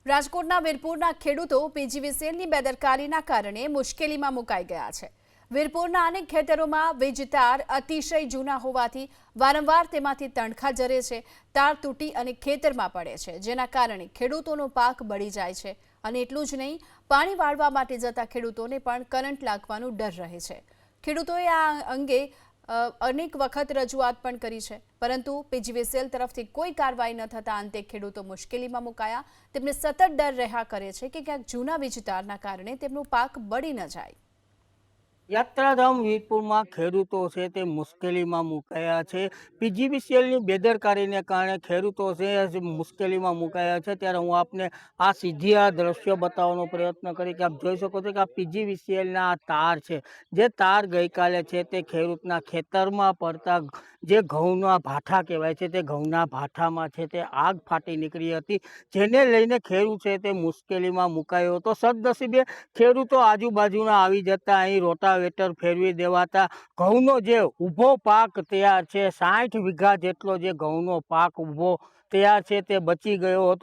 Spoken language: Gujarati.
રાજકોટના વીરપુરના ખેડૂતો પીજીવીસીએલની બેદરકારીના કારણે મુશ્કેલીમાં મુકાઈ ગયા છે। વીરપુરના અનેક ખેતરોમાં વીજ તાર અતિશય જૂના હોવાથી વારંવાર તેમાંથી તણખા જરે છે, તાર તૂટી અને ખેતરમાં પડે છે, જેના કારણે ખેડૂતોનો પાક બળી જાય છે। અને એટલું જ નહીં, પાણી વાળવા માટે જતા ખેડૂતોને પણ કરંટ લાગવાનો ડર રહે છે। ખેડૂતોએ આ અંગે અનેક વખત રજૂઆત પણ કરી છે, પરંતુ પીજીવીસીએલ તરફથી કોઈ કાર્યવાહી ન થતા અંતે ખેડૂતો મુશ્કેલીમાં મુકાયા। તેમને સતત ડર રહ્યા કરે છે કે ક્યાંક જૂના વીજતારના કારણે તેમનો પાક બળી ન જાય। યાત્રાધામ વીરપુરમાં ખેડૂતો છે તે મુશ્કેલીમાં મુકાયા છે। પીજીવીસીએલની બેદરકારીને કારણે ખેડૂતો છે મુશ્કેલીમાં મુકાયા છે। ત્યારે હું આપને આ સીધી આ દ્રશ્ય બતાવવાનો પ્રયત્ન કરી કે આપ જોઈ શકો છો કે આ પીજીવીસીએલના આ તાર છે, જે તાર ગઈકાલે છે તે ખેડૂતના ખેતરમાં પડતા જે ઘઉંના ભાઠા કહેવાય છે તે ઘઉંના ભાઠામાં છે તે આગ ફાટી નીકળી હતી, જેને લઈને ખેડૂત છે તે મુશ્કેલીમાં મુકાયો હતો। સદનસીબે ખેડૂતો આજુબાજુના આવી જતા અહીં રોટાવેટર ફેરવી દેવાતા ઘઉંનો જે ઊભો પાક તૈયાર છે, 60 વીઘા જેટલો જે ઘઉંનો પાક ઊભો તૈયાર છે તે બચી ગયો હતો।